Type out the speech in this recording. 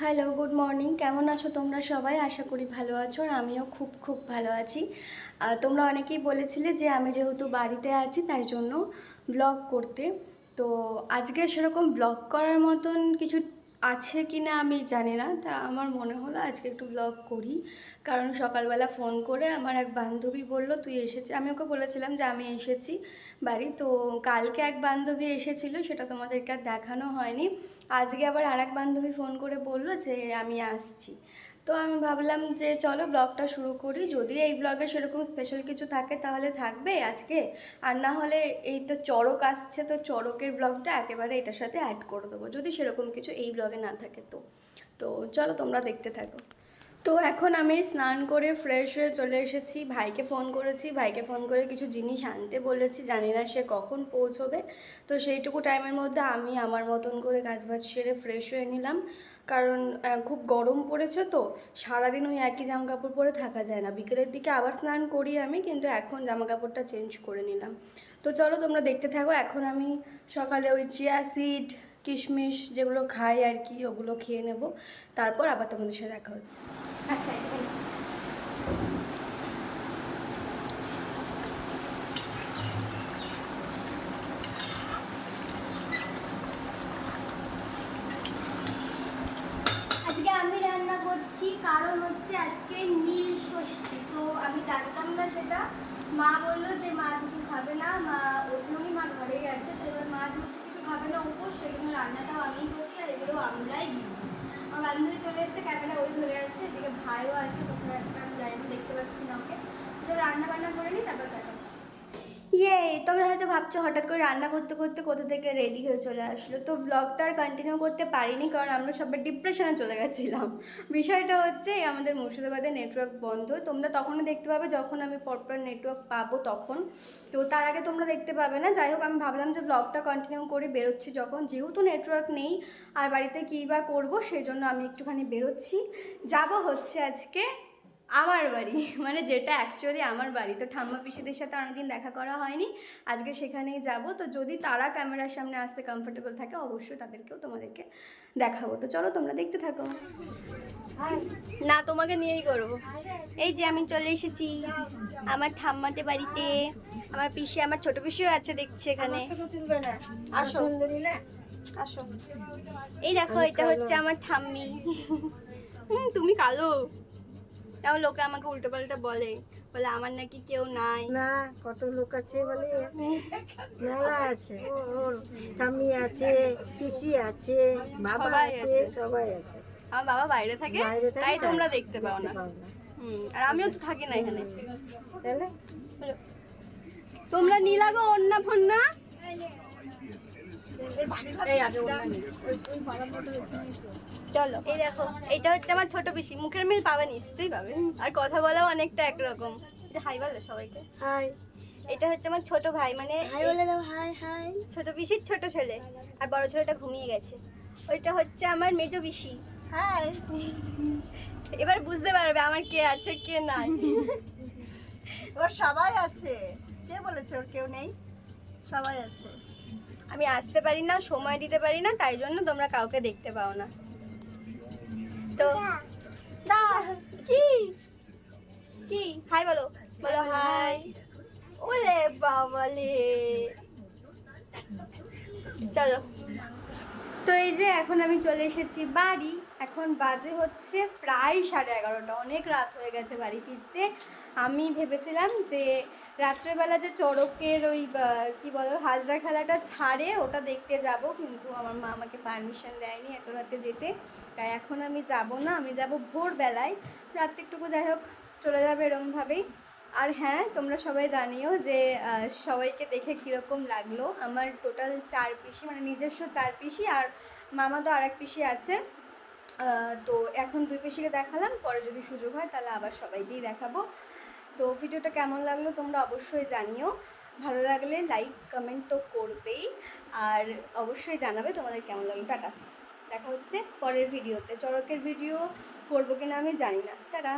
Hello, good morning. কেমন আছো তোমরা সবাই? আশা করি ভালো আছো, আর আমিও খুব খুব ভালো আছি। তোমরা অনেকেই বলেছিলে যে আমি যেহেতু বাড়িতে আছি তাই জন্য ব্লগ করতে। তো আজকে সেরকম ব্লগ করার মতন কিছু আছে কি না আমি জানি না, তা আমার মনে হলো আজকে একটু ব্লগ করি। কারণ সকালবেলা ফোন করে আমার এক বান্ধবী বলল তুই এসেছি, আমি ওকে বলেছিলাম যে আমি এসেছি বাড়ি। তো কালকে এক বান্ধবী এসেছিলো, সেটা তোমাদেরকে আর দেখানো হয়নি। আজকে আবার আর এক বান্ধবী ফোন করে বললো যে আমি আসছি। তো আমি ভাবলাম যে চলো ব্লগটা শুরু করি, যদি এই ব্লগে সেরকম স্পেশাল কিছু থাকে তাহলে থাকবে আজকে, আর না হলে এই তো চড়ক আসছে, তো চড়কের ব্লগটা একেবারে এটার সাথে অ্যাড করে দেবো যদি সেরকম কিছু এই ব্লগে না থাকে। তো তো চলো তোমরা দেখতে থাকো। তো এখন আমি স্নান করে ফ্রেশ হয়ে চলে এসেছি, ভাইকে ফোন করেছি, ভাইকে ফোন করে কিছু জিনিস আনতে বলেছি, জানি না সে কখন পৌঁছবে। তো সেইটুকু টাইমের মধ্যে আমি আমার মতন করে কাজবাজ সেরে ফ্রেশ হয়ে নিলাম। কারণ খুব গরম পড়েছে, তো সারাদিন ওই একই জামা কাপড় পরে থাকা যায় না। বিকেলের দিকে আবার স্নান করি আমি, কিন্তু এখন জামা কাপড়টা চেঞ্জ করে নিলাম। তো চলো তোমরা দেখতে থাকো। এখন আমি সকালে ওই চিয়া সিড, কিশমিশ যেগুলো খাই আর কি, ওগুলো খেয়ে নেব, তারপর আবার তোমাদের সাথে দেখা হচ্ছে। আচ্ছা, আজকে আমি রান্না করছি, কারণ হচ্ছে আজকে নীল ষষ্ঠী। তো আমি জানতাম না সেটা, মা বললো যে মা কিছু খাবে না, মা ওখানেই মা ঘরেই আছে, তো এবার মা যেহেতু কিছু খাবে না উপোস, সেই জন্য রান্নাটাও আমিই করছি, আর এগুলো আমরাই দিব। আমার বান্ধবী চলে এসেছে, ক্যামেরা ওই ধরে আছে, এদিকে ভাইও আছে, কোথাও একটা আমি জানি না, দেখতে পাচ্ছি না ওকে। তো রান্না বান্না করে নিই, তারপর দেখা হচ্ছে। ইয়ে, তোমরা হয়তো ভাবছো হঠাৎ করে রান্না করতে করতে কোথা থেকে রেডি হয়ে চলে আসলো। তো ব্লগটা আর কন্টিনিউ করতে পারিনি, কারণ আমরা সবাই ডিপ্রেশনে চলে গেছিলাম। বিষয়টা হচ্ছে আমাদের মুর্শিদাবাদে নেটওয়ার্ক বন্ধ, তোমরা তখনই দেখতে পাবে যখন আমি প্রপার নেটওয়ার্ক পাবো তখন। তো তার আগে তোমরা দেখতে পাবে না। যাই হোক, আমি ভাবলাম যে ব্লগটা কন্টিনিউ করে বেরোচ্ছি যখন, যেহেতু নেটওয়ার্ক নেই আর বাড়িতে কী বা করবো, সেই জন্য আমি একটুখানি বেরোচ্ছি। যাব হচ্ছে আজকে আমার বাড়ি, মানে যেটা অ্যাকচুয়ালি আমার বাড়ি। তো ঠাম্মা পিসিদের সাথে অনেকদিন দেখা করা হয়নি, আজকে সেখানেই যাব। তো যদি তারা ক্যামেরার সামনে আসতে কমফোর্টেবল থাকে, অবশ্যই তাদেরকেও তোমাদেরকে দেখাবো। তো চলো তোমরা দেখতে থাকো। না, তোমাকে নিয়েই করবো। এই যে আমি চলে এসেছি আমার ঠাম্মাদের বাড়িতে। আমার পিসি, আমার ছোট পিসিও আছে দেখছি এখানে। আসো, আসো। এই দেখো, এটা হচ্ছে আমার ঠাম্মি। তুমি কালো। তাও লোকে আমাকে উল্টো পাল্টা বলে, বলে আমার নাকি কেউ নাই। না, কত লোক আছে বলে, মেলা আছে। ওর ঠাম্মি আছে, পিসি আছে, বাবা আছে, সবাই আছে। আমার বাবা বাইরে থাকে, তাই তোমরা দেখতে পাও না। আর আমিও তো থাকি না এখানে। তাহলে তোমরা নীলাগো অন্না ফন্না। চলো, এই দেখো, এইটা হচ্ছে আমার ছোট পিসি। মুখের মিল পাবে, নিশ্চয়ই পাবে, আর কথা বলাও অনেকটা একরকম। হাই বলো সবাইকে। হাই। এটা হচ্ছে আমার ছোট ভাই, মানে হাই বলে দাও, হাই হাই। ছোট পিসির ছোট ছেলে, আর বড় ছেলেটা ঘুমিয়ে গেছে। ওইটা হচ্ছে আমার মেজো পিসি। হাই। এবার বুঝতে পারবে আমার কে আছে কে নাই। ওর সবাই আছে, কে বলেছে ওর কেউ নেই? সবাই আছে। আমি আসতে পারি না, সময় দিতে পারি না, তাই জন্য তোমরা কাউকে দেখতে পাও না। তো না, কি কি হাই বলো, বলো হাই। ওলে বাবালে, চলো। তো এই যে এখন আমি চলে এসেছি বাড়ি। এখন বাজে হচ্ছে প্রায় 11:30, অনেক রাত হয়ে গেছে বাড়ি ফিরতে। আমি ভেবেছিলাম যে রাত্রেবেলা যে চড়কের ওই কি বলো হাজরা খেলাটা ছাড়ে, ওটা দেখতে যাব, কিন্তু আমার মা আমাকে পারমিশন দেয়নি এত রাতে যেতে। তাই এখন আমি যাব না, আমি যাব ভোরবেলায়। রাত্রিটুকু যাই হোক চলে যাবে এরমভাবেই। আর হ্যাঁ, তোমরা সবাই জানিও যে সবাইকে দেখে কীরকম লাগলো। আমার টোটাল 4 পিসি, মানে নিজস্ব 4 পিসি, আর মামা তো আর এক পিসি আছে। তো এখন 2 পিসিকে দেখালাম, পরে যদি সুযোগ হয় তাহলে আবার সবাইকেই দেখাবো। তো ভিডিওটা কেমন লাগলো তোমরা অবশ্যই জানিও। ভালো লাগলে লাইক কমেন্ট তো করবেই, আর অবশ্যই জানাবে তোমাদের কেমন লাগলো। টাটা, দেখা হচ্ছে পরের ভিডিওতে। চড়কের ভিডিও করবো কিনা আমি জানি না। টাটা।